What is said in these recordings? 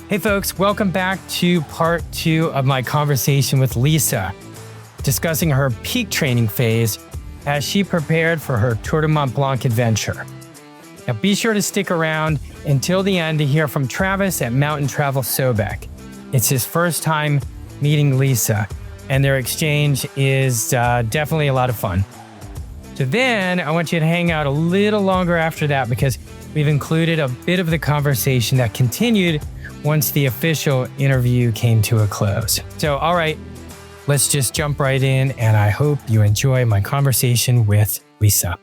Hey folks, welcome back to part 2 of my conversation with Lisa, discussing her peak training phase as she prepared for her Tour du Mont Blanc adventure. Now be sure to stick around until the end to hear from Travis at Mountain Travel Sobek. It's his first time meeting Lisa, and their exchange is definitely a lot of fun. So then I want you to hang out a little longer after that because we've included a bit of the conversation that continued once the official interview came to a close. So, all right, let's just jump right in, and I hope you enjoy my conversation with Lisa.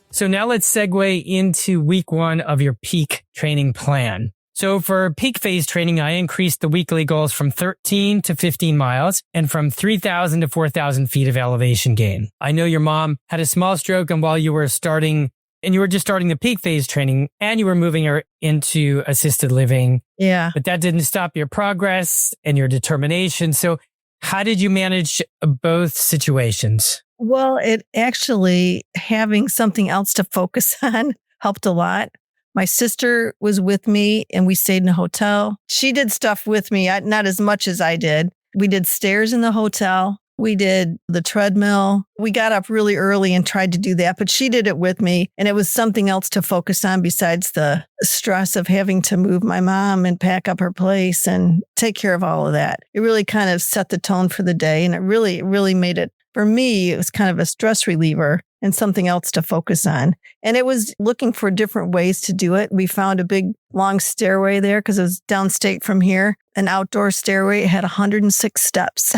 So now let's segue into week 1 of your peak training plan. So for peak phase training, I increased the weekly goals from 13 to 15 miles and from 3,000 to 4,000 feet of elevation gain. I know your mom had a small stroke, and while you were just starting the peak phase training and you were moving her into assisted living. Yeah. But that didn't stop your progress and your determination. So how did you manage both situations? Well, it actually, having something else to focus on helped a lot. My sister was with me and we stayed in a hotel. She did stuff with me, not as much as I did. We did stairs in the hotel. We did the treadmill. We got up really early and tried to do that, but she did it with me. And it was something else to focus on besides the stress of having to move my mom and pack up her place and take care of all of that. It really kind of set the tone for the day. And it really made it, for me, it was kind of a stress reliever and something else to focus on. And it was looking for different ways to do it. We found a big, long stairway there because it was downstate from here, an outdoor stairway. It had 106 steps.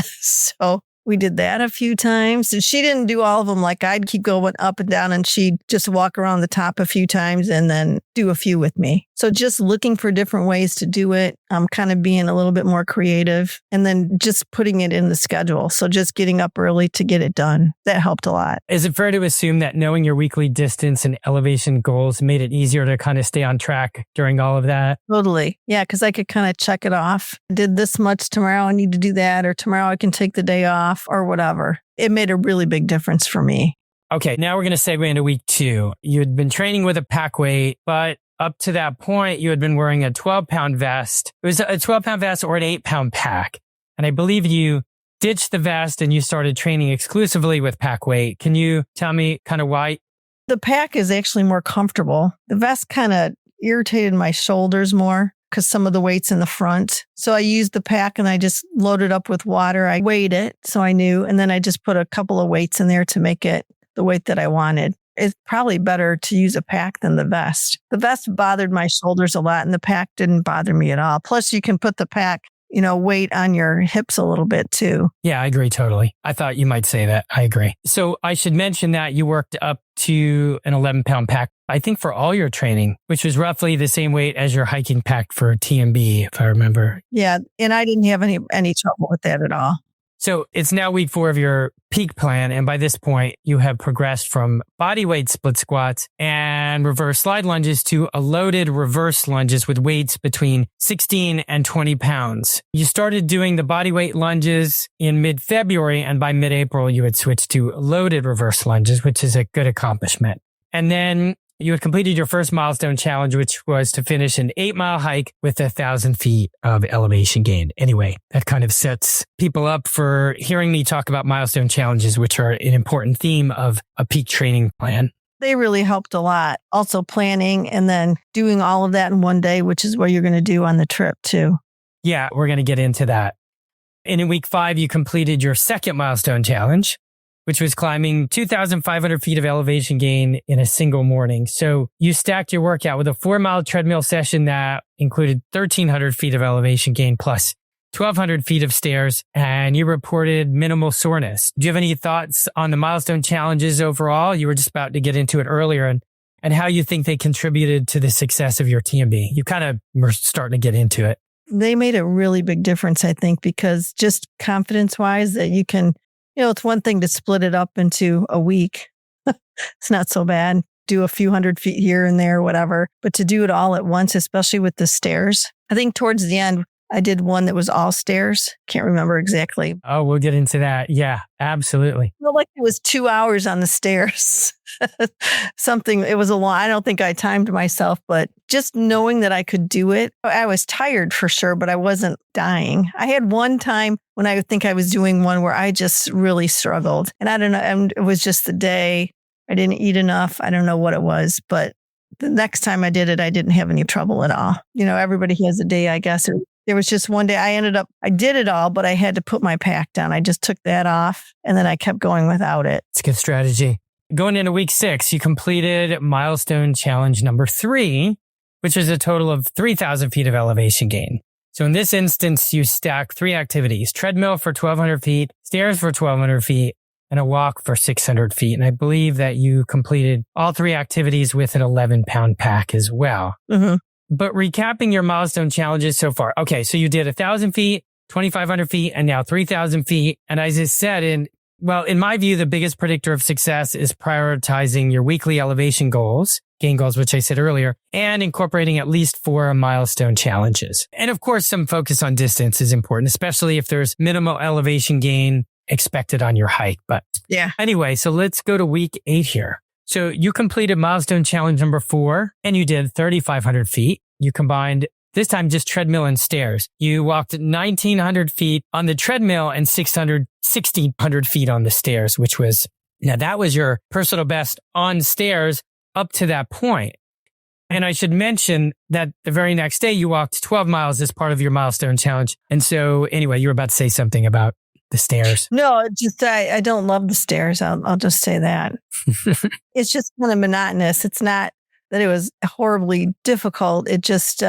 So we did that a few times. And she didn't do all of them. Like I'd keep going up and down and she'd just walk around the top a few times and then do a few with me. So just looking for different ways to do it. I'm kind of being a little bit more creative and then just putting it in the schedule. So just getting up early to get it done. That helped a lot. Is it fair to assume that knowing your weekly distance and elevation goals made it easier to kind of stay on track during all of that? Totally. Yeah, because I could kind of check it off. Did this much tomorrow, I need to do that, or tomorrow I can take the day off or whatever. It made a really big difference for me. Okay, now we're going to segue into week 2. You had been training with a pack weight, but up to that point, you had been wearing a 12-pound vest. It was a 12-pound vest or an 8-pound pack. And I believe you ditched the vest and you started training exclusively with pack weight. Can you tell me kind of why? The pack is actually more comfortable. The vest kind of irritated my shoulders more because some of the weight's in the front. So I used the pack and I just loaded up with water. I weighed it so I knew. And then I just put a couple of weights in there to make it the weight that I wanted. It's probably better to use a pack than the vest. The vest bothered my shoulders a lot and the pack didn't bother me at all. Plus you can put the pack, weight on your hips a little bit too. Yeah, I agree totally. I thought you might say that. I agree. So I should mention that you worked up to an 11-pound pack, I think for all your training, which was roughly the same weight as your hiking pack for TMB, if I remember. Yeah. And I didn't have any trouble with that at all. So it's now week 4 of your peak plan. And by this point, you have progressed from body weight split squats and reverse slide lunges to a loaded reverse lunges with weights between 16 and 20 pounds. You started doing the body weight lunges in mid-February, and by mid-April, you had switched to loaded reverse lunges, which is a good accomplishment. And then you had completed your first milestone challenge, which was to finish an 8-mile hike with 1,000 feet of elevation gain. Anyway, that kind of sets people up for hearing me talk about milestone challenges, which are an important theme of a peak training plan. They really helped a lot. Also planning and then doing all of that in one day, which is what you're going to do on the trip too. Yeah, we're going to get into that. And in week 5, you completed your second milestone challenge, which was climbing 2,500 feet of elevation gain in a single morning. So you stacked your workout with a 4-mile treadmill session that included 1,300 feet of elevation gain plus 1,200 feet of stairs, and you reported minimal soreness. Do you have any thoughts on the milestone challenges overall? You were just about to get into it earlier, and how you think they contributed to the success of your TMB. You kind of were starting to get into it. They made a really big difference, I think, because just confidence-wise that you can, it's one thing to split it up into a week. It's not so bad. Do a few hundred feet here and there, whatever. But to do it all at once, especially with the stairs, I think towards the end, I did one that was all stairs. Can't remember exactly. Oh, we'll get into that. Yeah, absolutely. I feel like it was 2 hours on the stairs. Something, it was a long, I don't think I timed myself, but just knowing that I could do it, I was tired for sure, but I wasn't dying. I had one time when I think I was doing one where I just really struggled. And I don't know, and it was just the day I didn't eat enough. I don't know what it was, but the next time I did it, I didn't have any trouble at all. Everybody has a day, I guess. There was just one day I did it all, but I had to put my pack down. I just took that off and then I kept going without it. It's a good strategy. Going into week 6, you completed milestone challenge number 3, which is a total of 3,000 feet of elevation gain. So in this instance, you stack 3 activities: treadmill for 1,200 feet, stairs for 1,200 feet, and a walk for 600 feet. And I believe that you completed all 3 activities with an 11-pound pack as well. Mm-hmm. But recapping your milestone challenges so far. Okay, so you did 1,000 feet, 2,500 feet, and now 3,000 feet. And as I said, in my view, the biggest predictor of success is prioritizing your weekly elevation goals, gain goals, which I said earlier, and incorporating at least 4 milestone challenges. And of course, some focus on distance is important, especially if there's minimal elevation gain expected on your hike. But yeah. Anyway, so let's go to week 8 here. So you completed milestone challenge number 4 and you did 3,500 feet. You combined this time just treadmill and stairs. You walked 1,900 feet on the treadmill and 1,600 feet on the stairs, that was your personal best on stairs up to that point. And I should mention that the very next day you walked 12 miles as part of your milestone challenge. And so anyway, you were about to say something about the stairs. No, just I don't love the stairs. I'll just say that. It's just kind of monotonous. It's not that it was horribly difficult. It just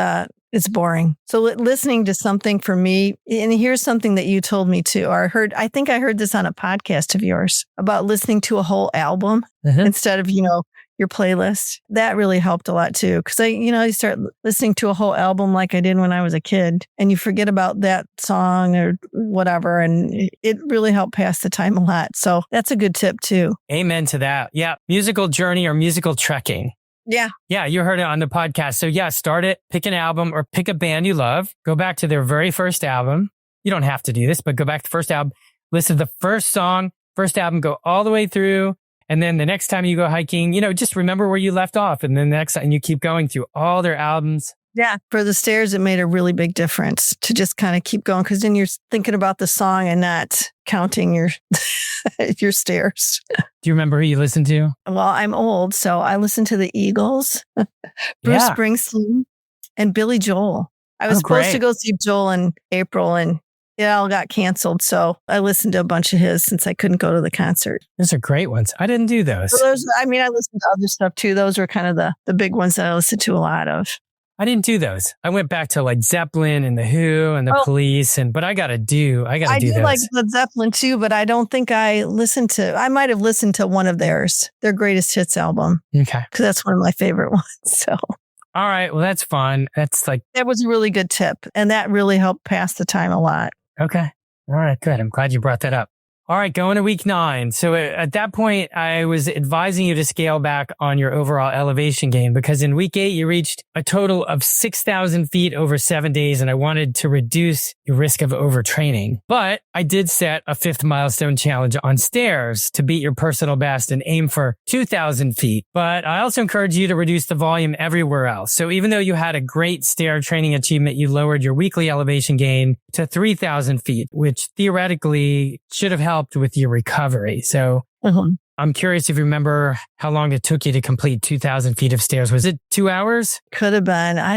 it's boring. So listening to something for me, and here's something that you told me too, or I think I heard this on a podcast of yours about listening to a whole album instead of your playlist. That really helped a lot too. Cause you start listening to a whole album like I did when I was a kid and you forget about that song or whatever. And it really helped pass the time a lot. So that's a good tip too. Amen to that. Yeah. Musical journey or musical trekking. Yeah. Yeah. You heard it on the podcast. So yeah, start it, pick an album or pick a band you love. Go back to their very first album. You don't have to do this, but go back to the first album, listen to the first song, first album, go all the way through. And then the next time you go hiking, just remember where you left off. And then the next time you keep going through all their albums. Yeah. For the stairs, it made a really big difference to just kind of keep going. Cause then you're thinking about the song and not counting your stairs. Do you remember who you listened to? Well, I'm old, so I listened to the Eagles, Bruce Springsteen, and Billy Joel. I was supposed to go see Joel in April and it all got canceled. So I listened to a bunch of his since I couldn't go to the concert. Those are great ones. I didn't do those. So I listened to other stuff too. Those were kind of the big ones that I listened to a lot of. I didn't do those. I went back to like Zeppelin and the Who and the Police, but I gotta do those. I do like Led Zeppelin too, but I don't think I might have listened to one of their greatest hits album. Okay. Because that's one of my favorite ones. So. All right. Well, that's fun. That was a really good tip. And that really helped pass the time a lot. Okay. All right. Good. I'm glad you brought that up. All right. Going to week 9. So at that point, I was advising you to scale back on your overall elevation gain because in week 8, you reached a total of 6,000 feet over 7 days. And I wanted to reduce your risk of overtraining. But I did set a 5th milestone challenge on stairs to beat your personal best and aim for 2,000 feet. But I also encourage you to reduce the volume everywhere else. So even though you had a great stair training achievement, you lowered your weekly elevation gain to 3,000 feet, which theoretically should have helped with your recovery. So I'm curious if you remember how long it took you to complete 2,000 feet of stairs. Was it 2 hours? Could have been. I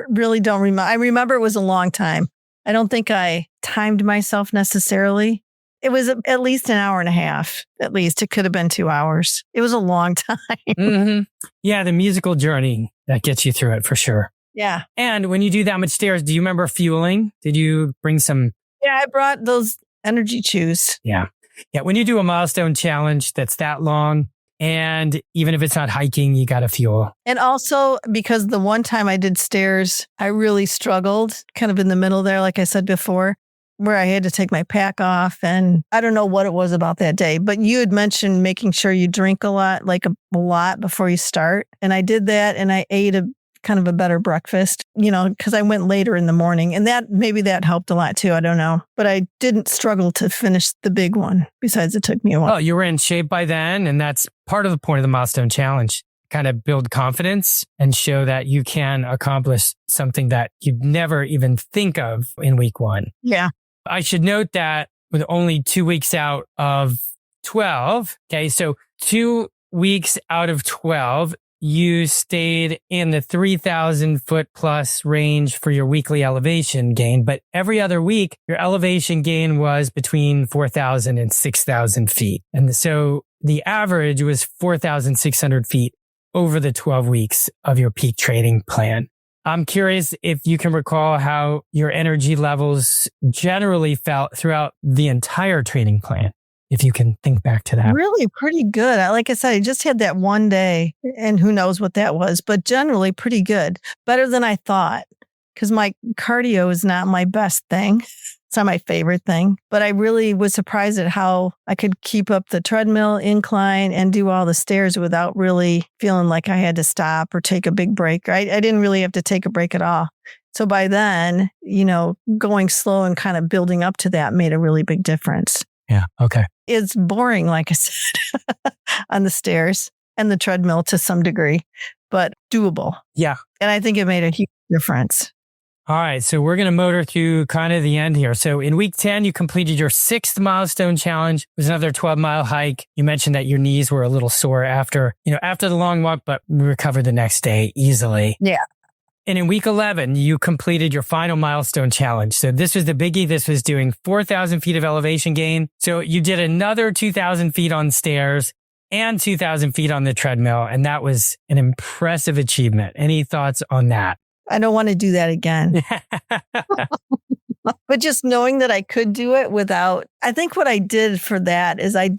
really don't remember. I remember it was a long time. I don't think I timed myself necessarily. It was at least an hour and a half. At least it could have been 2 hours. It was a long time. Yeah, the musical journey that gets you through it for sure. Yeah. And when you do that much stairs, do you remember fueling? Did you bring some? Yeah, I brought those energy chews. Yeah. When you do a milestone challenge that's that long, and even if it's not hiking, you got to fuel. And also because the one time I did stairs, I really struggled kind of in the middle there, like I said before, where I had to take my pack off. And I don't know what it was about that day, but you had mentioned making sure you drink a lot, like a lot before you start. And I did that and I ate a kind of a better breakfast, because I went later in the morning, and maybe that helped a lot too. I don't know, but I didn't struggle to finish the big one. Besides, it took me a while. Oh, you were in shape by then. And that's part of the point of the Milestone Challenge. Kind of build confidence and show that you can accomplish something that you'd never even think of in week one. Yeah. I should note that with only 2 weeks out of 12, okay, so 2 weeks out of 12, you stayed in the 3,000 foot plus range for your weekly elevation gain. But every other week, your elevation gain was between 4,000 and 6,000 feet. And so the average was 4,600 feet over the 12 weeks of your peak training plan. I'm curious if you can recall how your energy levels generally felt throughout the entire training plan, if you can think back to that. Really pretty good. Like I said, I just had that one day, and who knows what that was, but generally pretty good. Better than I thought, because my cardio is not my best thing. It's not my favorite thing, but I really was surprised at how I could keep up the treadmill incline and do all the stairs without really feeling like I had to stop or take a big break. I didn't really have to take a break at all. So by then, going slow and kind of building up to that made a really big difference. Yeah. Okay. It's boring, like I said, on the stairs and the treadmill to some degree, but doable. Yeah. And I think it made a huge difference. All right. So we're going to motor through kind of the end here. So in week 10, you completed your 6th milestone challenge. It was another 12-mile hike. You mentioned that your knees were a little sore after the long walk, but we recovered the next day easily. Yeah. And in week 11, you completed your final milestone challenge. So this was the biggie. This was doing 4,000 feet of elevation gain. So you did another 2,000 feet on stairs and 2,000 feet on the treadmill. And that was an impressive achievement. Any thoughts on that? I don't want to do that again. But just knowing that I could do it I think what I did for that is I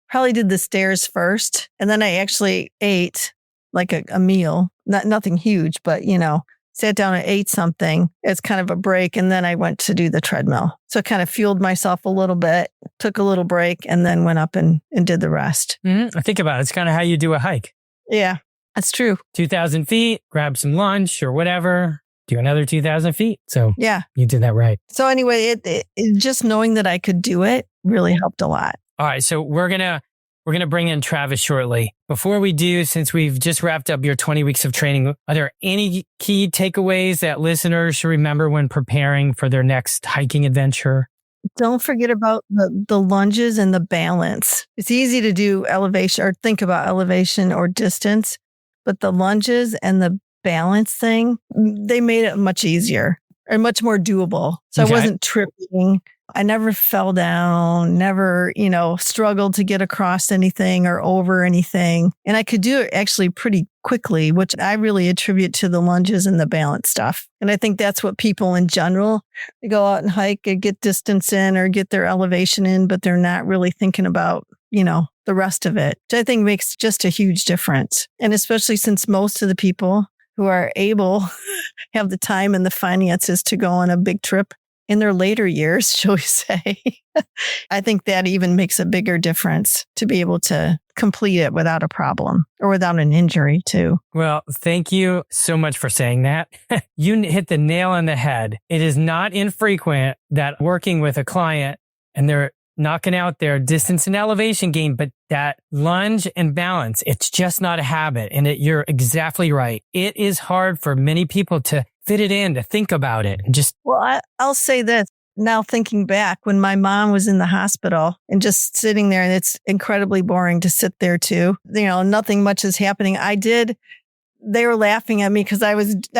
probably did the stairs first. And then I actually ate like a meal, nothing huge, but sat down and ate something as kind of a break. And then I went to do the treadmill. So I kind of fueled myself a little bit, took a little break, and then went up and did the rest. Mm-hmm. I think about it. It's kind of how you do a hike. Yeah. That's true. 2,000 feet, grab some lunch or whatever, do another 2,000 feet. So yeah, you did that right. So anyway, it just knowing that I could do it really helped a lot. All right. So we're going to bring in Travis shortly. Before we do, since we've just wrapped up your 20 weeks of training, are there any key takeaways that listeners should remember when preparing for their next hiking adventure? Don't forget about the lunges and the balance. It's easy to do elevation or think about elevation or distance, but the lunges and the balance thing, they made it much easier and much more doable. So Okay. I wasn't tripping. I never fell down, never, struggled to get across anything or over anything. And I could do it actually pretty quickly, which I really attribute to the lunges and the balance stuff. And I think that's what people in general, they go out and hike and get distance in or get their elevation in, but they're not really thinking about, the rest of it, which I think makes just a huge difference. And especially since most of the people who are able have the time and the finances to go on a big trip in their later years, shall we say, I think that even makes a bigger difference to be able to complete it without a problem or without an injury too. Well, thank you so much for saying that. You hit the nail on the head. It is not infrequent that working with a client and they're knocking out their distance and elevation gain, but that lunge and balance, it's just not a habit. And you're exactly right. It is hard for many people to fit it in, to think about it. And Well, I'll say this. Now thinking back, when my mom was in the hospital and just sitting there, and it's incredibly boring to sit there too, nothing much is happening. They were laughing at me because I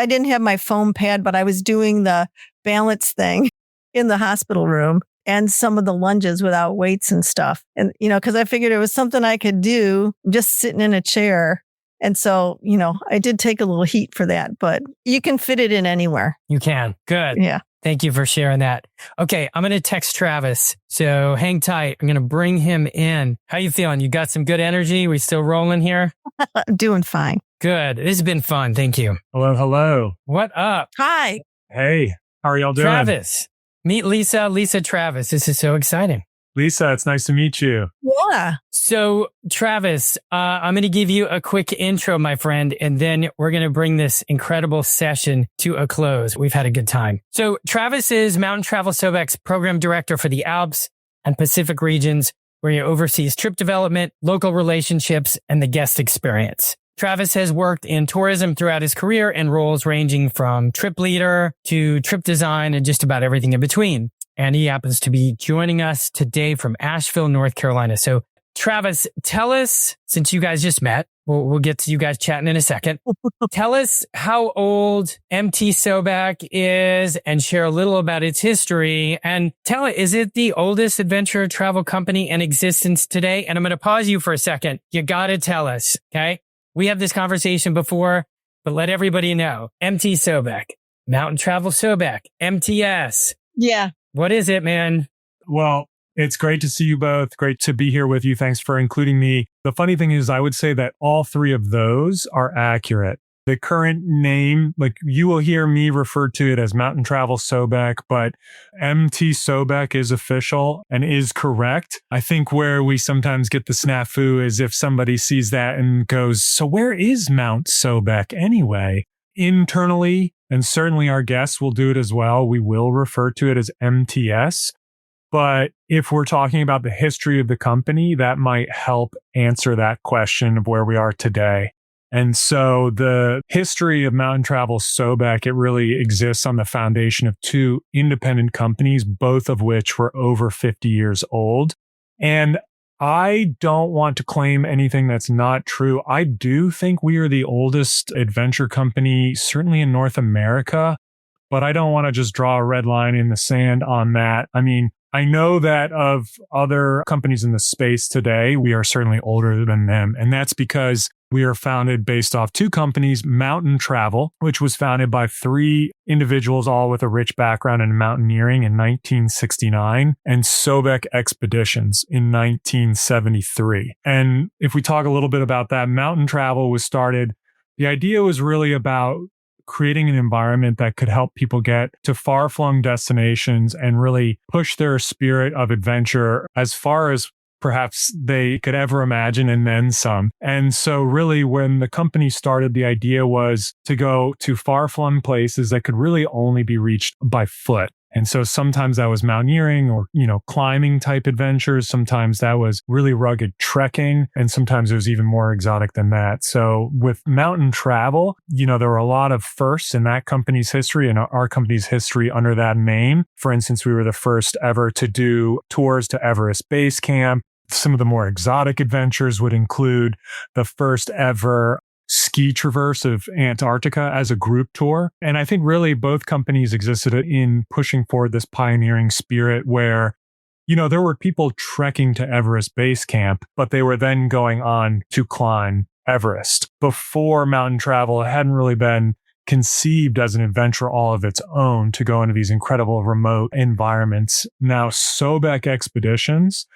didn't have my foam pad, but I was doing the balance thing in the hospital room and some of the lunges without weights and stuff. And, because I figured it was something I could do just sitting in a chair. And so, I did take a little heat for that, but you can fit it in anywhere. You can. Good. Yeah. Thank you for sharing that. Okay, I'm going to text Travis. So hang tight. I'm going to bring him in. How you feeling? You got some good energy? We still rolling here? I'm doing fine. Good. This has been fun. Thank you. Hello, hello. What up? Hi. Hey, how are y'all doing? Travis. Meet Lisa, Travis. This is so exciting. Lisa, it's nice to meet you. Yeah. So, Travis, I'm going to give you a quick intro, my friend, and then we're going to bring this incredible session to a close. We've had a good time. So, Travis is Mountain Travel Sobek's program director for the Alps and Pacific regions, where he oversees trip development, local relationships, and the guest experience. Travis has worked in tourism throughout his career in roles ranging from trip leader to trip design and just about everything in between. And he happens to be joining us today from Asheville, North Carolina. So, Travis, tell us, since you guys just met, we'll get to you guys chatting in a second. Tell us how old MT Sobek is and share a little about its history. And tell it, is it the oldest adventure travel company in existence today? And I'm going to pause you for a second. You got to tell us, okay? We have this conversation before, but let everybody know. MT Sobek, Mountain Travel Sobek, MTS. Yeah. What is it, man? Well, it's great to see you both. Great to be here with you. Thanks for including me. The funny thing is, I would say that all three of those are accurate. The current name, like you will hear me refer to it as Mountain Travel Sobek, but MT Sobek is official and is correct. I think where we sometimes get the snafu is if somebody sees that and goes, so where is Mount Sobek anyway? Internally, and certainly our guests will do it as well, we will refer to it as MTS. But if we're talking about the history of the company, that might help answer that question of where we are today. And so the history of Mountain Travel Sobek, it really exists on the foundation of two independent companies, both of which were over 50 years old. And I don't want to claim anything that's not true. I do think we are the oldest adventure company, certainly in North America, but I don't want to just draw a red line in the sand on that. I mean, I know that of other companies in the space today, we are certainly older than them. And that's because we are founded based off two companies, Mountain Travel, which was founded by three individuals, all with a rich background in mountaineering in 1969, and Sobek Expeditions in 1973. And if we talk a little bit about that, Mountain Travel was started, the idea was really about creating an environment that could help people get to far-flung destinations and really push their spirit of adventure as far as perhaps they could ever imagine and then some. And so really when the company started, the idea was to go to far-flung places that could really only be reached by foot. And so sometimes that was mountaineering or, climbing type adventures. Sometimes that was really rugged trekking. And sometimes it was even more exotic than that. So with Mountain Travel, there were a lot of firsts in that company's history and our company's history under that name. For instance, we were the first ever to do tours to Everest Base Camp. Some of the more exotic adventures would include the first ever ski traverse of Antarctica as a group tour. And I think really both companies existed in pushing forward this pioneering spirit where, there were people trekking to Everest Base Camp, but they were then going on to climb Everest. Before Mountain Travel, it hadn't really been conceived as an adventure all of its own to go into these incredible remote environments. Now, Sobek Expeditions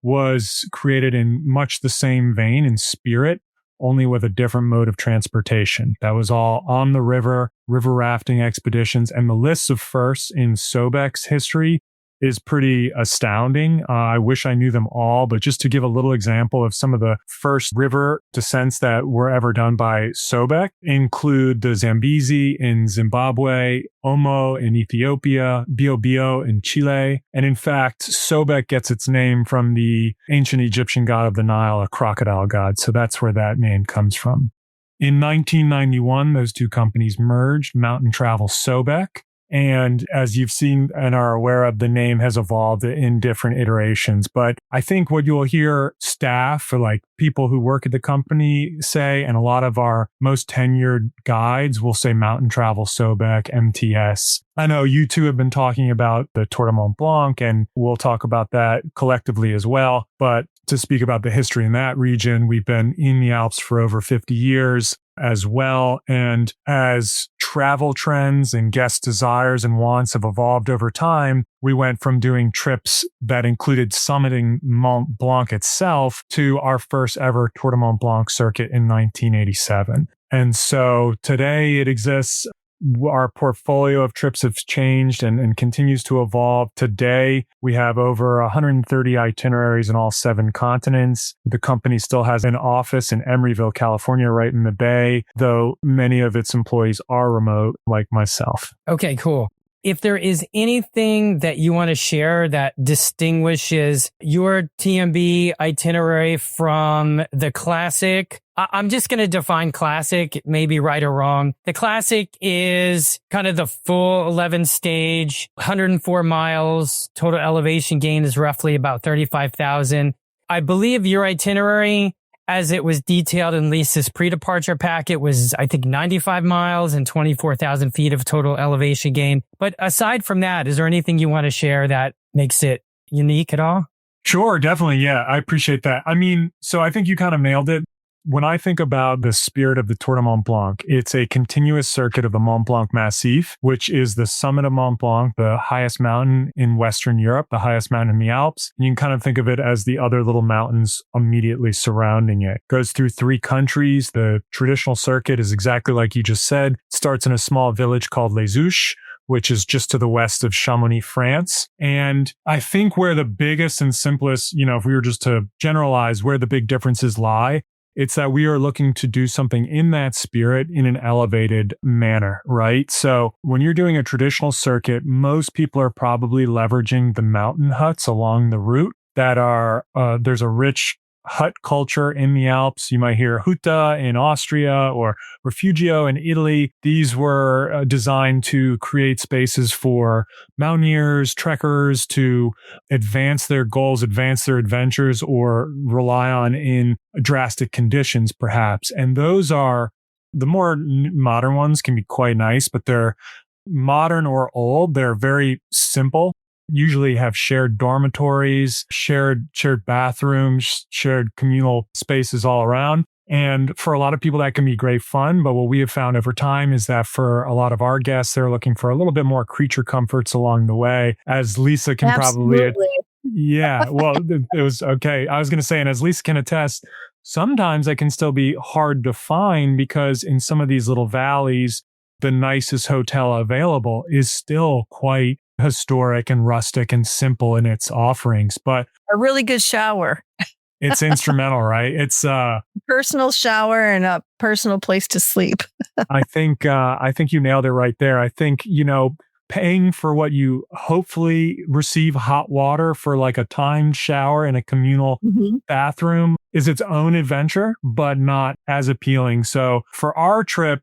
was created in much the same vein and spirit, only with a different mode of transportation. That was all on the river rafting expeditions, and the lists of firsts in Sobek's history is pretty astounding. I wish I knew them all, but just to give a little example of some of the first river descents that were ever done by Sobek include the Zambezi in Zimbabwe, Omo in Ethiopia, Biobío in Chile. And in fact, Sobek gets its name from the ancient Egyptian god of the Nile, a crocodile god. So that's where that name comes from. In 1991, those two companies merged, Mountain Travel Sobek. And as you've seen and are aware of, the name has evolved in different iterations. But I think what you'll hear staff or like people who work at the company say, and a lot of our most tenured guides will say Mountain Travel Sobek, MTS. I know you two have been talking about the Tour du Mont Blanc, and we'll talk about that collectively as well. But to speak about the history in that region, we've been in the Alps for over 50 years as well. And as travel trends and guest desires and wants have evolved over time, we went from doing trips that included summiting Mont Blanc itself to our first ever Tour du Mont Blanc circuit in 1987. And so today it exists our portfolio of trips have changed and continues to evolve. Today, we have over 130 itineraries in all 7 continents. The company still has an office in Emeryville, California, right in the Bay, though many of its employees are remote, like myself. Okay, cool. If there is anything that you want to share that distinguishes your TMB itinerary from the classic, I'm just going to define classic, maybe right or wrong. The classic is kind of the full 11 stage, 104 miles. Total elevation gain is roughly about 35,000. I believe your itinerary, as it was detailed in Lisa's pre-departure packet, was, I think, 95 miles and 24,000 feet of total elevation gain. But aside from that, is there anything you want to share that makes it unique at all? Sure, definitely. Yeah, I appreciate that. I mean, so I think you kind of nailed it. When I think about the spirit of the Tour du Mont Blanc, it's a continuous circuit of the Mont Blanc Massif, which is the summit of Mont Blanc, the highest mountain in Western Europe, the highest mountain in the Alps. You can kind of think of it as the other little mountains immediately surrounding it. Goes through 3 countries. The traditional circuit is exactly like you just said. It starts in a small village called Les Ouches, which is just to the west of Chamonix, France. And I think where the biggest and simplest, if we were just to generalize where the big differences lie, it's that we are looking to do something in that spirit in an elevated manner, right? So when you're doing a traditional circuit, most people are probably leveraging the mountain huts along the route that are, there's a rich hut culture in the Alps. You might hear Hütte in Austria or Refugio in Italy. These were designed to create spaces for mountaineers, trekkers to advance their goals, advance their adventures, or rely on in drastic conditions, perhaps. And those are the more modern ones can be quite nice, but they're modern or old. They're very simple. Usually have shared dormitories, shared bathrooms, shared communal spaces all around. And for a lot of people, that can be great fun. But what we have found over time is that for a lot of our guests, they're looking for a little bit more creature comforts along the way. As Lisa can Absolutely. yeah, well, it was okay. I was going to say, and as Lisa can attest, sometimes it can still be hard to find because in some of these little valleys, the nicest hotel available is still quite historic and rustic and simple in its offerings, but A really good shower, it's instrumental, right? It's personal shower and a personal place to sleep. I think you nailed it right there. I think, paying for what you hopefully receive hot water for like a timed shower in a communal bathroom is its own adventure, but not as appealing. So for our trip,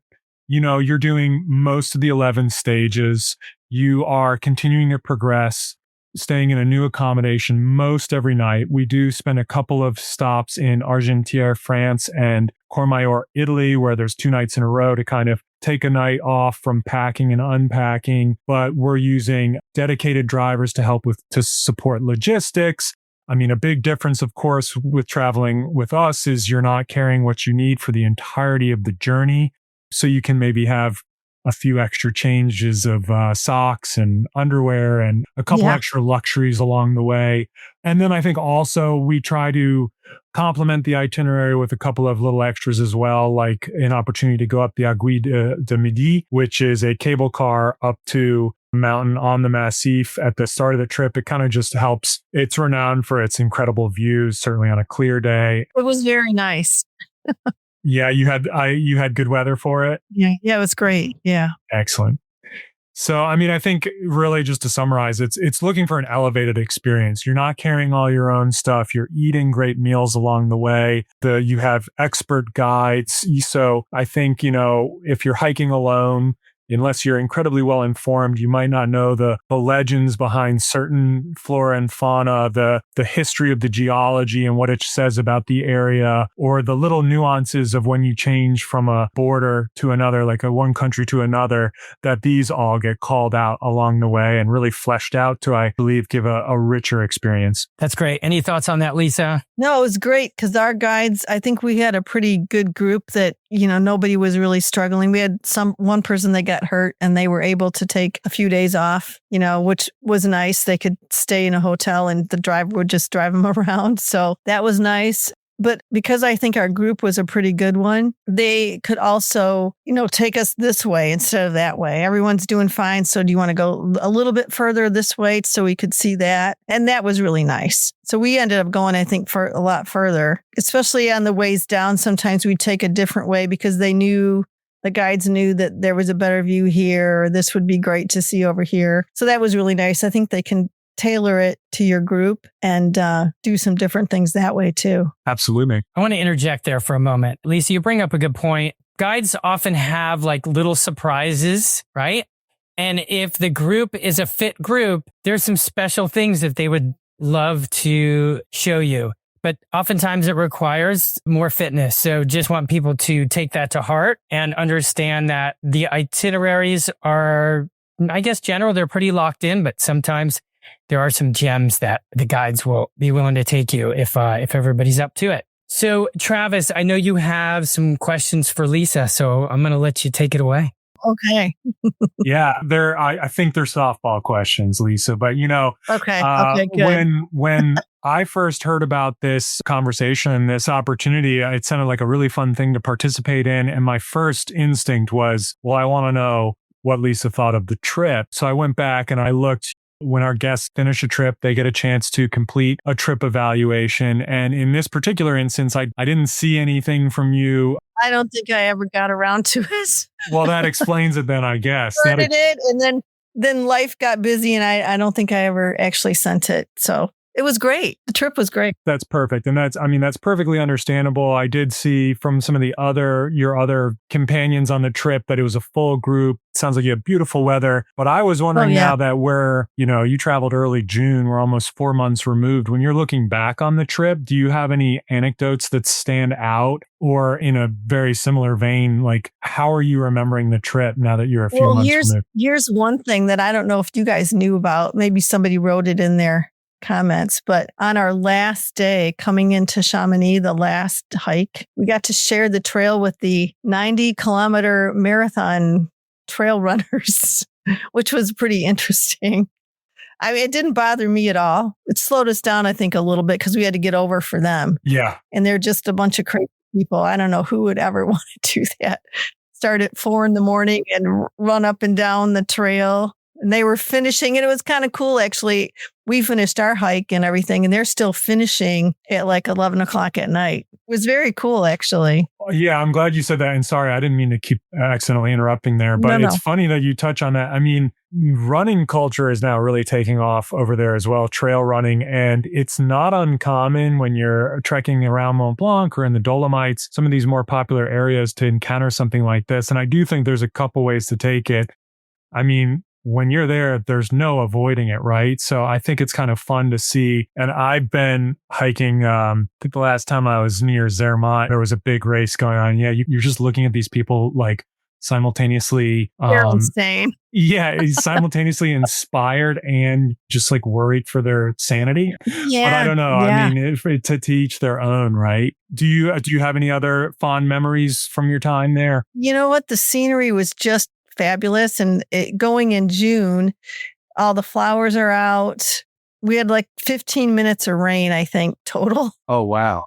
you're doing most of the 11 stages. You are continuing to progress, staying in a new accommodation most every night. We do spend a couple of stops in Argentière, France, and Courmayeur, Italy, where there's 2 nights in a row to kind of take a night off from packing and unpacking. But we're using dedicated drivers to support logistics. I mean, a big difference, of course, with traveling with us is you're not carrying what you need for the entirety of the journey. So you can maybe have a few extra changes of socks and underwear and a couple extra luxuries along the way. And then I think also we try to complement the itinerary with a couple of little extras as well, like an opportunity to go up the Aiguille de Midi, which is a cable car up to a mountain on the Massif at the start of the trip. It kind of just helps. It's renowned for its incredible views, certainly on a clear day. It was very nice. Yeah, you had good weather for it? Yeah, it was great. Yeah. Excellent. So, I mean, I think really just to summarize, it's looking for an elevated experience. You're not carrying all your own stuff. You're eating great meals along the way. You have expert guides. So I think, if you're hiking alone, unless you're incredibly well informed, you might not know the legends behind certain flora and fauna, the history of the geology and what it says about the area, or the little nuances of when you change from a border to another, like one country to another, that these all get called out along the way and really fleshed out to, I believe, give a richer experience. That's great. Any thoughts on that, Lisa? No, it was great because our guides, I think we had a pretty good group that, nobody was really struggling. We had one person that got hurt and they were able to take a few days off, which was nice. They could stay in a hotel and the driver would just drive them around. So that was nice. But because I think our group was a pretty good one, they could also, take us this way instead of that way. Everyone's doing fine. So do you want to go a little bit further this way so we could see that? And that was really nice. So we ended up going, I think, for a lot further, especially on the ways down. Sometimes we'd take a different way because the guides knew that there was a better view here, or this would be great to see over here. So that was really nice. I think they can tailor it to your group and do some different things that way too. Absolutely. I want to interject there for a moment. Lisa, you bring up a good point. Guides often have like little surprises, right? And if the group is a fit group, there's some special things that they would love to show you. But oftentimes it requires more fitness. So just want people to take that to heart and understand that the itineraries are, I guess, general, they're pretty locked in, but sometimes there are some gems that the guides will be willing to take you if everybody's up to it. So Travis, I know you have some questions for Lisa, so I'm going to let you take it away. Okay. Yeah, I think they're softball questions, Lisa, but okay, good. When I first heard about this conversation, this opportunity, it sounded like a really fun thing to participate in. And my first instinct was, well, I want to know what Lisa thought of the trip. So I went back and I looked. When our guests finish a trip, they get a chance to complete a trip evaluation. And in this particular instance, I didn't see anything from you. I don't think I ever got around to it. Well, that explains it then, I guess. Started it, and then life got busy, and I don't think I ever actually sent it. So it was great. The trip was great. That's perfect. And that's perfectly understandable. I did see from some of your other companions on the trip that it was a full group. It sounds like you have beautiful weather. But I was wondering now that you traveled early June, we're almost 4 months removed. When you're looking back on the trip, do you have any anecdotes that stand out, or in a very similar vein, like how are you remembering the trip now that you're a few months removed? Here's one thing that I don't know if you guys knew about. Maybe somebody wrote it in there. Comments, but on our last day coming into Chamonix, the last hike, we got to share the trail with the 90-kilometer marathon trail runners, which was pretty interesting. I mean, it didn't bother me at all. It slowed us down, I think, a little bit because we had to get over for them. Yeah. And they're just a bunch of crazy people. I don't know who would ever want to do that. Start at 4 a.m. and run up and down the trail. And they were finishing, and it was kind of cool, actually. We finished our hike and everything, and they're still finishing at like 11 o'clock at night. It was very cool, actually. Yeah, I'm glad you said that. And sorry, I didn't mean to keep accidentally interrupting there, but it's funny that you touch on that. I mean, running culture is now really taking off over there as well, trail running. And it's not uncommon when you're trekking around Mont Blanc or in the Dolomites, some of these more popular areas, to encounter something like this. And I do think there's a couple ways to take it. I mean, when you're there, there's no avoiding it, right? So I think it's kind of fun to see. And I've been hiking, I think the last time I was near Zermatt, there was a big race going on. Yeah, you're just looking at these people like simultaneously. They're insane. Yeah, simultaneously inspired and just like worried for their sanity. Yeah. But I don't know. Yeah. I mean, to each their own, right? Do you have any other fond memories from your time there? You know what? The scenery was just fabulous. And going in June, all the flowers are out. We had like 15 minutes of rain, I think, total. Oh, wow.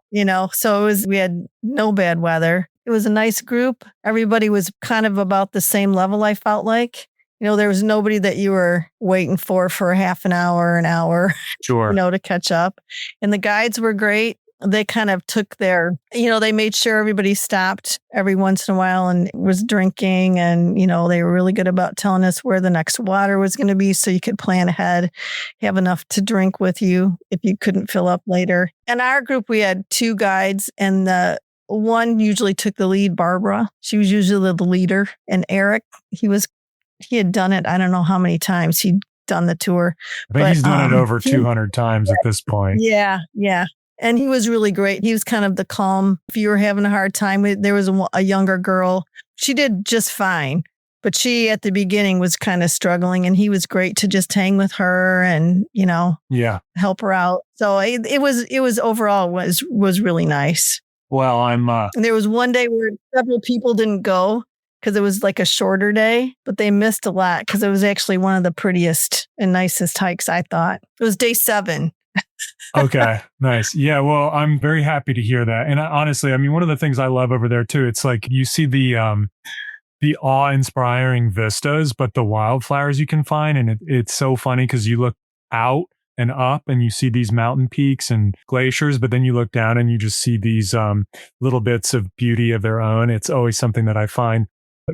So we had no bad weather. It was a nice group. Everybody was kind of about the same level, I felt like. There was nobody that you were waiting for half an hour, sure. To catch up. And the guides were great. They kind of took they made sure everybody stopped every once in a while and was drinking. And, they were really good about telling us where the next water was going to be so you could plan ahead, have enough to drink with you if you couldn't fill up later. In our group, we had 2 guides, and the one usually took the lead, Barbara. She was usually the leader. And Eric, he had done it, I don't know how many times he'd done the tour. I think he's done it over 200 times at this point. Yeah. And he was really great. He was kind of the calm. If you were having a hard time, there was a younger girl. She did just fine, but she at the beginning was kind of struggling, and he was great to just hang with her and, help her out. So it was overall was really nice. Well, and there was one day where several people didn't go because it was like a shorter day, but they missed a lot because it was actually one of the prettiest and nicest hikes, I thought. It was day 7. Okay, nice. Yeah, well, I'm very happy to hear that. And honestly, I mean, one of the things I love over there too, it's like you see the awe-inspiring vistas, but the wildflowers you can find, and it's so funny because you look out and up and you see these mountain peaks and glaciers, but then you look down and you just see these little bits of beauty of their own. It's always something that I find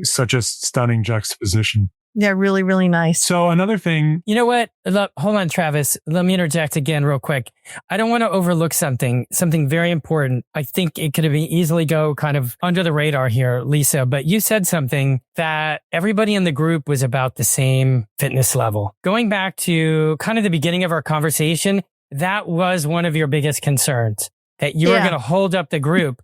such a stunning juxtaposition. Yeah, really, really nice. So another thing, You know what? Hold on, Travis. Let me interject again real quick. I don't want to overlook something very important. I think it could have easily go kind of under the radar here, Lisa, but you said something that everybody in the group was about the same fitness level. Going back to kind of the beginning of our conversation, that was one of your biggest concerns, that you were going to hold up the group.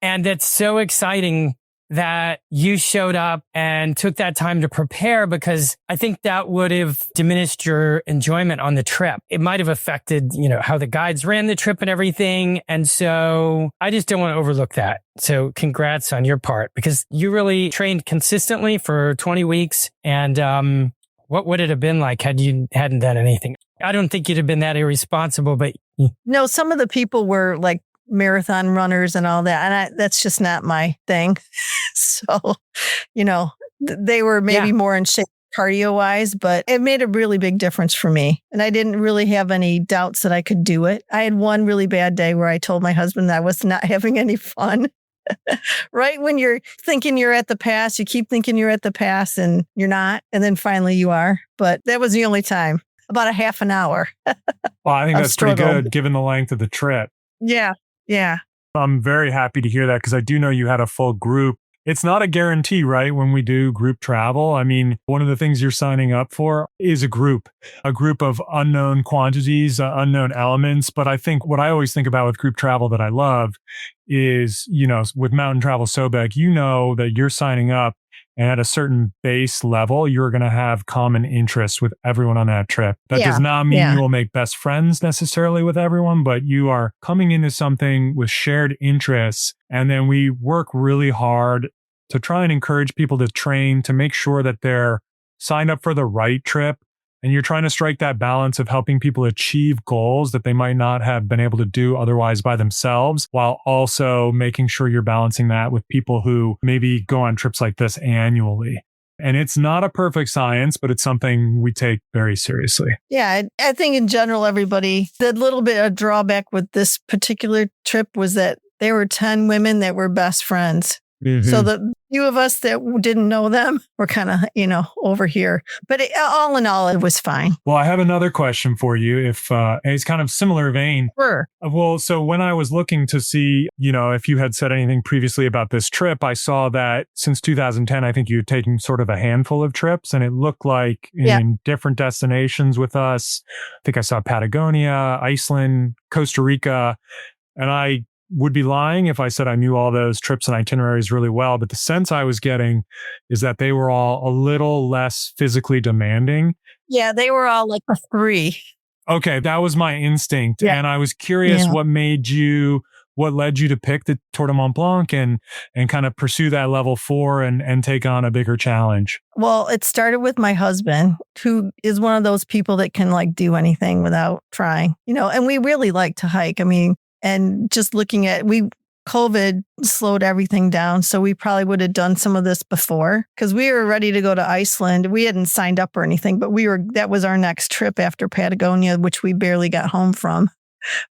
And that's so exciting that you showed up and took that time to prepare, because I think that would have diminished your enjoyment on the trip. It might have affected, how the guides ran the trip and everything. And so I just don't want to overlook that. So congrats on your part, because you really trained consistently for 20 weeks. And what would it have been like had you hadn't done anything? I don't think you'd have been that irresponsible, but No, some of the people were like marathon runners and all that. And that's just not my thing. So, they were maybe more in shape cardio wise, but it made a really big difference for me. And I didn't really have any doubts that I could do it. I had one really bad day where I told my husband that I was not having any fun. Right when you're thinking you're at the pass, you keep thinking you're at the pass and you're not. And then finally you are. But that was the only time, about a half an hour. well, I think that's pretty good given the length of the trip. Yeah. Yeah. I'm very happy to hear that, because I do know you had a full group. It's not a guarantee, right? When we do group travel, I mean, one of the things you're signing up for is a group of unknown quantities, unknown elements. But I think what I always think about with group travel that I love is, with Mountain Travel Sobek, that you're signing up, and at a certain base level, you're going to have common interests with everyone on that trip. That does not mean you will make best friends necessarily with everyone, but you are coming into something with shared interests. And then we work really hard to try and encourage people to train, to make sure that they're signed up for the right trip. And you're trying to strike that balance of helping people achieve goals that they might not have been able to do otherwise by themselves, while also making sure you're balancing that with people who maybe go on trips like this annually. And it's not a perfect science, but it's something we take very seriously. Yeah, I think in general, everybody, the little bit of drawback with this particular trip was that there were 10 women that were best friends. Mm-hmm. So the few of us that didn't know them were kind of, over here. But all in all, it was fine. Well, I have another question for you. If it's kind of similar vein. Sure. Well, so when I was looking to see, if you had said anything previously about this trip, I saw that since 2010, I think you had taken sort of a handful of trips, and it looked like in different destinations with us. I think I saw Patagonia, Iceland, Costa Rica, and I would be lying if I said I knew all those trips and itineraries really well, but the sense I was getting is that they were all a little less physically demanding. Yeah, they were all like a 3. Okay, that was my instinct. Yeah. And I was curious what led you to pick the Tour du Mont Blanc and kind of pursue that level 4 and take on a bigger challenge? Well, it started with my husband, who is one of those people that can do anything without trying, and we really like to hike. I mean, and just looking at, COVID slowed everything down. So we probably would have done some of this before, because we were ready to go to Iceland. We hadn't signed up or anything, but that was our next trip after Patagonia, which we barely got home from.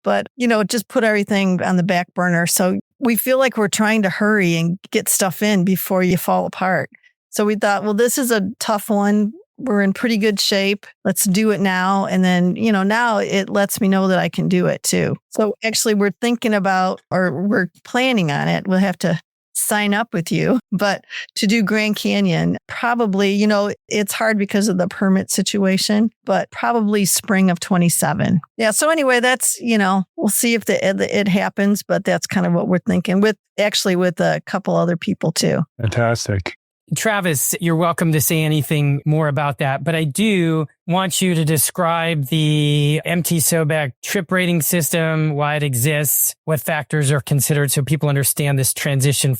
But, just put everything on the back burner. So we feel like we're trying to hurry and get stuff in before you fall apart. So we thought, well, this is a tough one. We're in pretty good shape. Let's do it now. And then, now it lets me know that I can do it too. So actually we're thinking about, or we're planning on it. We'll have to sign up with you, but to do Grand Canyon, probably, it's hard because of the permit situation, but probably spring of 27. Yeah. So anyway, that's, we'll see if it happens, but that's kind of what we're thinking with a couple other people too. Fantastic. Travis, you're welcome to say anything more about that, but I do want you to describe the MT Sobek trip rating system, why it exists, what factors are considered, so people understand this transition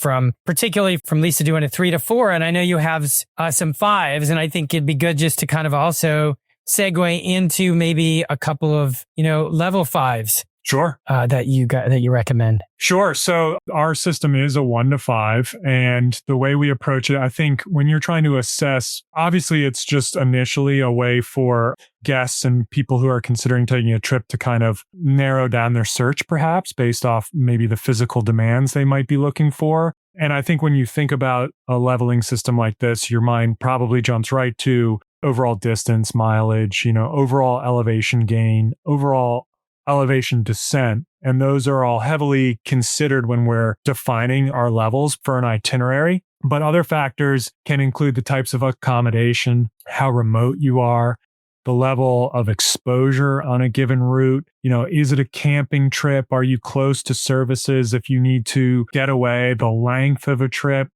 particularly from Lisa doing a 3 to 4. And I know you have some 5s, and I think it'd be good just to kind of also segue into maybe a couple of, level 5s Sure. that you recommend. Sure. So our system is a 1 to 5. And the way we approach it, I think when you're trying to assess, obviously it's just initially a way for guests and people who are considering taking a trip to kind of narrow down their search, perhaps based off maybe the physical demands they might be looking for. And I think when you think about a leveling system like this, your mind probably jumps right to overall distance, mileage, overall elevation gain, overall elevation descent. And those are all heavily considered when we're defining our levels for an itinerary. But other factors can include the types of accommodation, how remote you are, the level of exposure on a given route. Is it a camping trip? Are you close to services if you need to get away? The length of a trip.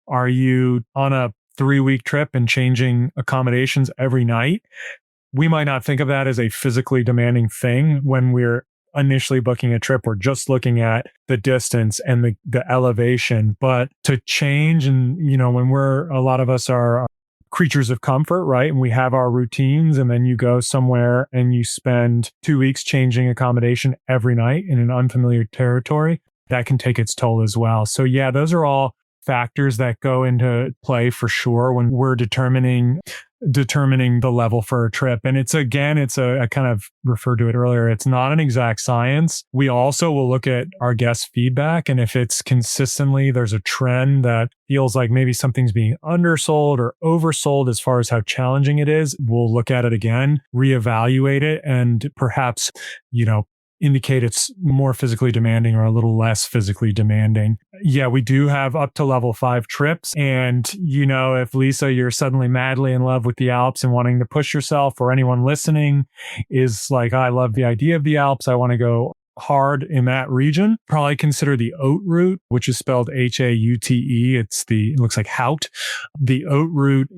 Are you on a 3-week trip and changing accommodations every night? We might not think of that as a physically demanding thing when we're initially booking a trip. We're just looking at the distance and the elevation. But to change, and when a lot of us are creatures of comfort, right? And we have our routines, and then you go somewhere and you spend 2 weeks changing accommodation every night in an unfamiliar territory, that can take its toll as well. So yeah, those are all factors that go into play for sure when we're determining the level for a trip. And I kind of referred to it earlier. It's not an exact science. We also will look at our guest feedback. And if it's consistently, there's a trend that feels like maybe something's being undersold or oversold as far as how challenging it is, we'll look at it again, reevaluate it, and perhaps, indicate it's more physically demanding or a little less physically demanding. Yeah, we do have up to level 5 trips. And, if Lisa, you're suddenly madly in love with the Alps and wanting to push yourself, or anyone listening is like, I love the idea of the Alps, I want to go hard in that region, probably consider the Haute route, which is spelled Haute. It looks like Haut. The Haute route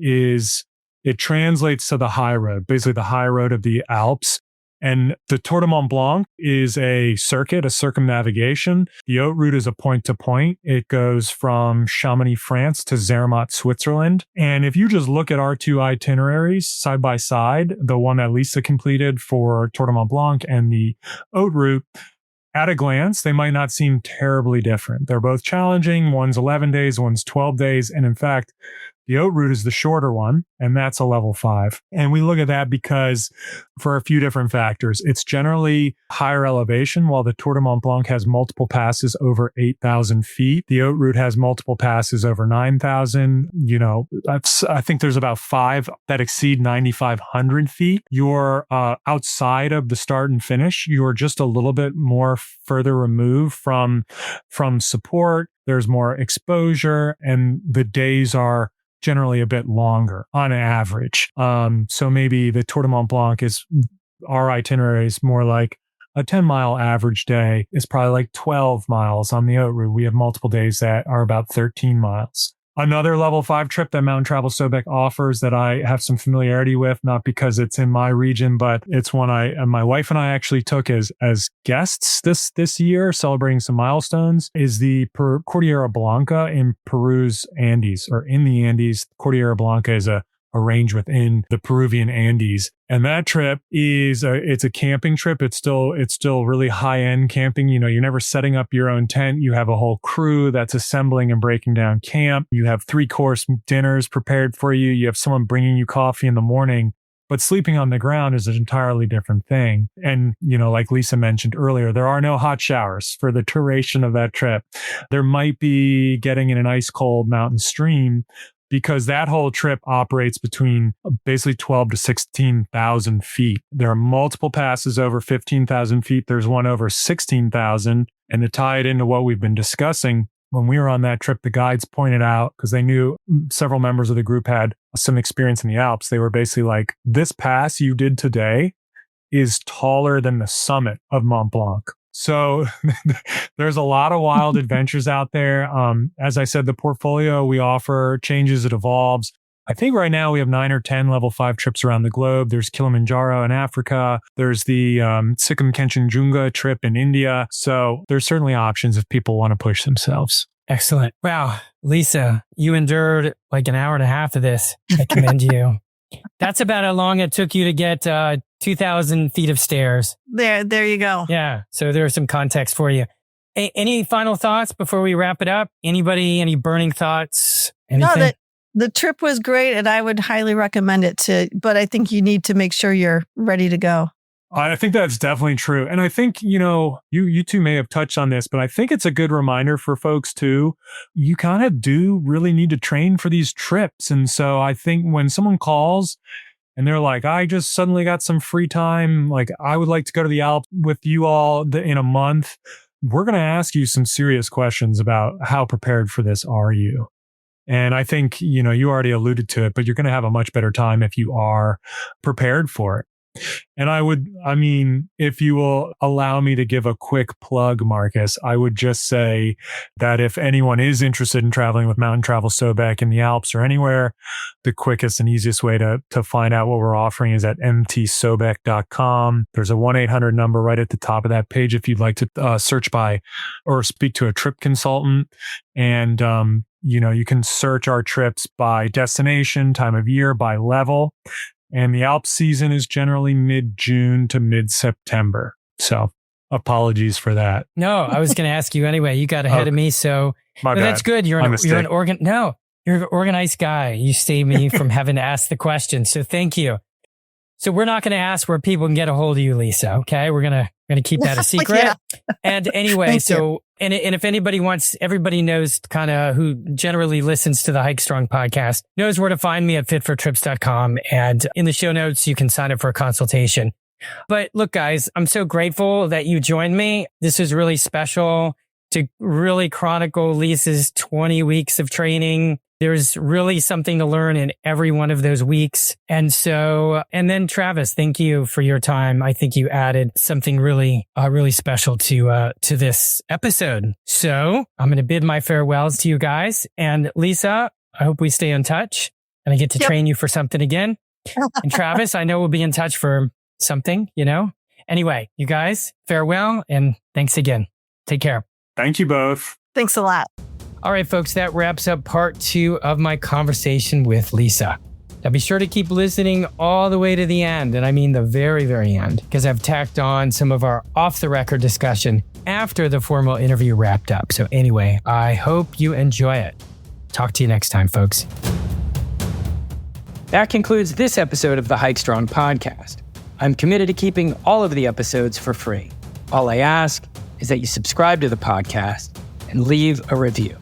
it translates to the high road, basically the high road of the Alps. And the Tour du Mont Blanc is a circuit, a circumnavigation. The Haute route is a point-to-point. It goes from Chamonix, France to Zermatt, Switzerland. And if you just look at our 2 itineraries side by side, the one that Lisa completed for Tour du Mont Blanc and the Haute route, at a glance, they might not seem terribly different. They're both challenging. One's 11 days, one's 12 days. And in fact, the Haute route is the shorter one, and that's a level 5. And we look at that because for a few different factors. It's generally higher elevation, while the Tour du Mont Blanc has multiple passes over 8,000 feet. The Haute route has multiple passes over 9,000. I think there's about 5 that exceed 9,500 feet. You're outside of the start and finish. You're just a little bit more further removed from support. There's more exposure, and the days are generally a bit longer on average. So maybe the Tour du Mont Blanc our itinerary is more like a 10-mile average day is probably like 12 miles on the Haute route. We have multiple days that are about 13 miles. Another level 5 trip that Mountain Travel Sobek offers that I have some familiarity with, not because it's in my region, but it's one my wife and I actually took as guests this year, celebrating some milestones, is the Cordillera Blanca in Peru's Andes, or in the Andes. Cordillera Blanca is a range within the Peruvian Andes. And that trip it's a camping trip. It's still really high end camping. You're never setting up your own tent. You have a whole crew that's assembling and breaking down camp. You have 3-course dinners prepared for you. You have someone bringing you coffee in the morning. But sleeping on the ground is an entirely different thing. And, like Lisa mentioned earlier, there are no hot showers for the duration of that trip. There might be getting in an ice cold mountain stream, because that whole trip operates between basically 12 to 16,000 feet. There are multiple passes over 15,000 feet. There's one over 16,000. And to tie it into what we've been discussing, when we were on that trip, the guides pointed out, because they knew several members of the group had some experience in the Alps, they were basically like, this pass you did today is taller than the summit of Mont Blanc. So there's a lot of wild adventures out there. As I said, the portfolio we offer changes, it evolves. I think right now we have 9 or 10 level 5 trips around the globe. There's Kilimanjaro in Africa. There's the Sikkim Kanchenjunga trip in India. So there's certainly options if people want to push themselves. Excellent. Wow. Lisa, you endured like an hour and a half of this. I commend you. That's about how long it took you to get 2,000 feet of stairs. There you go. Yeah. So there's some context for you. Any final thoughts before we wrap it up? Anybody, any burning thoughts? Anything? No, the trip was great and I would highly recommend it but I think you need to make sure you're ready to go. I think that's definitely true. And I think, you two may have touched on this, but I think it's a good reminder for folks too. You kind of do really need to train for these trips. And so I think when someone calls and they're like, I just suddenly got some free time, like I would like to go to the Alps with you all in a month, we're going to ask you some serious questions about how prepared for this are you? And I think, you already alluded to it, but you're going to have a much better time if you are prepared for it. And if you will allow me to give a quick plug, Marcus, I would just say that if anyone is interested in traveling with Mountain Travel Sobek in the Alps or anywhere, the quickest and easiest way to find out what we're offering is at mtsobek.com. There's a 1-800 number right at the top of that page if you'd like to search by or speak to a trip consultant. And, you can search our trips by destination, time of year, by level. And the Alps season is generally mid-June to mid-September. So apologies for that. No, I was going to ask you anyway. You got ahead of me. So that's good. You're an organized guy. You saved me from having to ask the question. So thank you. So we're not going to ask where people can get a hold of you, Lisa. Okay. We're going to keep that a secret. Yeah. And anyway, and if anybody wants, everybody knows kind of who generally listens to the HikeStrong podcast knows where to find me at fitfortrips.com. And in the show notes, you can sign up for a consultation. But look, guys, I'm so grateful that you joined me. This is really special to really chronicle Lisa's 20 weeks of training. There's really something to learn in every one of those weeks. And then Travis, thank you for your time. I think you added something really special to this episode. So I'm going to bid my farewells to you guys. And Lisa, I hope we stay in touch and I get to train you for something again. And Travis, I know we'll be in touch for something, Anyway, you guys, farewell and thanks again. Take care. Thank you both. Thanks a lot. All right, folks, that wraps up part 2 of my conversation with Lisa. Now be sure to keep listening all the way to the end, and I mean the very, very end, because I've tacked on some of our off-the-record discussion after the formal interview wrapped up. So anyway, I hope you enjoy it. Talk to you next time, folks. That concludes this episode of the HikeStrong podcast. I'm committed to keeping all of the episodes for free. All I ask is that you subscribe to the podcast and leave a review.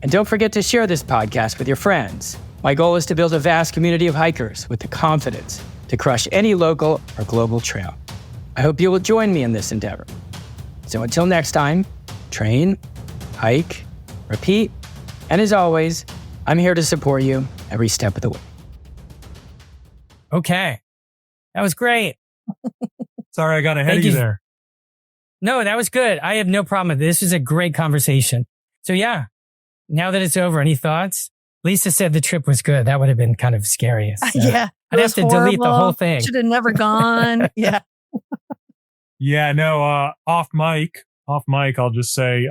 And don't forget to share this podcast with your friends. My goal is to build a vast community of hikers with the confidence to crush any local or global trail. I hope you will join me in this endeavor. So until next time, train, hike, repeat, and as always, I'm here to support you every step of the way. Okay. That was great. Sorry, I got ahead of you there. No, that was good. I have no problem with this. This is a great conversation. So yeah, now that it's over, any thoughts? Lisa said the trip was good. That would have been kind of scary. So yeah. I'd have to delete the whole thing. Should have never gone. Yeah. Yeah, no, off mic, I'll just say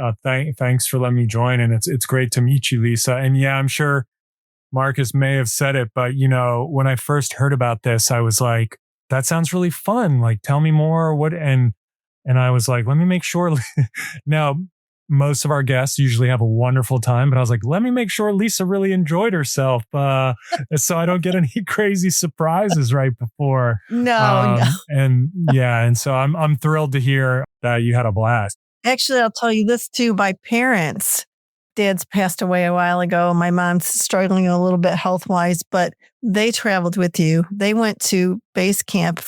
thanks for letting me join. And it's great to meet you, Lisa. And yeah, I'm sure Marcus may have said it, but when I first heard about this, I was like, that sounds really fun. Like, tell me more. And I was like, let me make sure. Now, most of our guests usually have a wonderful time, but I was like, let me make sure Lisa really enjoyed herself, so I don't get any crazy surprises right before. No. And yeah, and so I'm thrilled to hear that you had a blast. Actually, I'll tell you this too. My parents, Dad's passed away a while ago. My mom's struggling a little bit health-wise, but they traveled with you. They went to base camp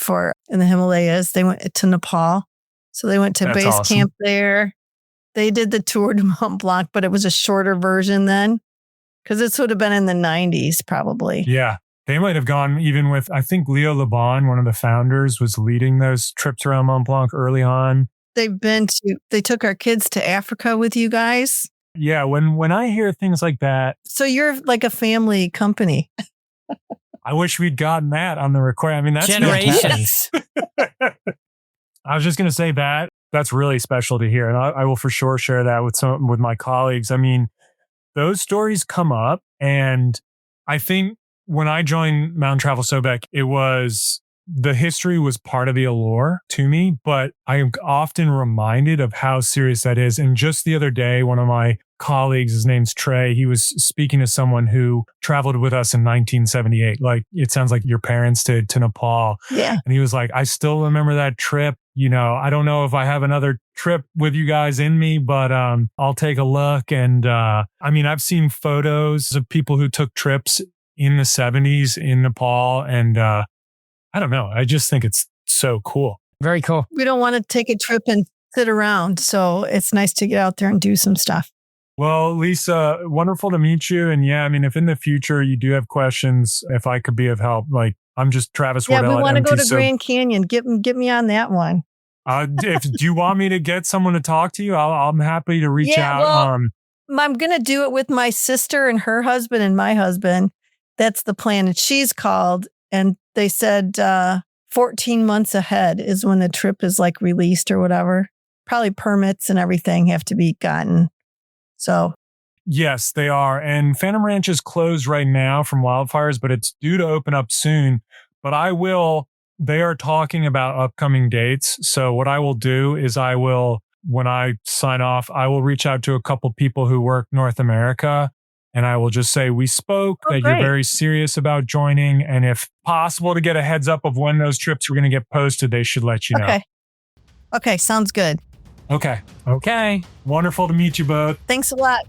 in the Himalayas. They went to Nepal. So they went to That's base awesome. camp there. They did the Tour du Mont Blanc, but it was a shorter version then, because this would have been in the 90s probably. Yeah. They might have gone even with, I think Leo Laban, one of the founders, was leading those trips around Mont Blanc early on. They took our kids to Africa with you guys. Yeah. When I hear things like that. So you're like a family company. I wish we'd gotten that on the recording. I mean, that's generations. I was just going to say that's really special to hear. And I will for sure share that with my colleagues. I mean, those stories come up, and I think when I joined Mountain Travel Sobek, the history was part of the allure to me, but I am often reminded of how serious that is. And just the other day, one of my colleagues, his name's Trey, he was speaking to someone who traveled with us in 1978. Like, it sounds like your parents did, to Nepal. Yeah. And he was like, I still remember that trip. You know, I don't know if I have another trip with you guys in me, but I'll take a look. And I mean, I've seen photos of people who took trips in the 70s in Nepal. And I don't know. I just think it's so cool. Very cool. We don't want to take a trip and sit around. So it's nice to get out there and do some stuff. Well, Lisa, wonderful to meet you. And yeah, I mean, if in the future you do have questions, if I could be of help, like I'm just Travis Wardell. Yeah, we want to MT go to Grand Canyon. Get me on that one. Do you want me to get someone to talk to you? I'm happy to reach out. Well, I'm going to do it with my sister and her husband and my husband. That's the plan. And she's called and they said 14 months ahead is when the trip is like released or whatever. Probably permits and everything have to be gotten. So. Yes, they are. And Phantom Ranch is closed right now from wildfires, but it's due to open up soon. But they are talking about upcoming dates. So what I will do is when I sign off, I will reach out to a couple people who work North America. And I will just say, we spoke that great. You're very serious about joining. And if possible to get a heads up of when those trips were going to get posted, they should let you know. Okay. Sounds good. Okay. Okay. Wonderful to meet you both. Thanks a lot.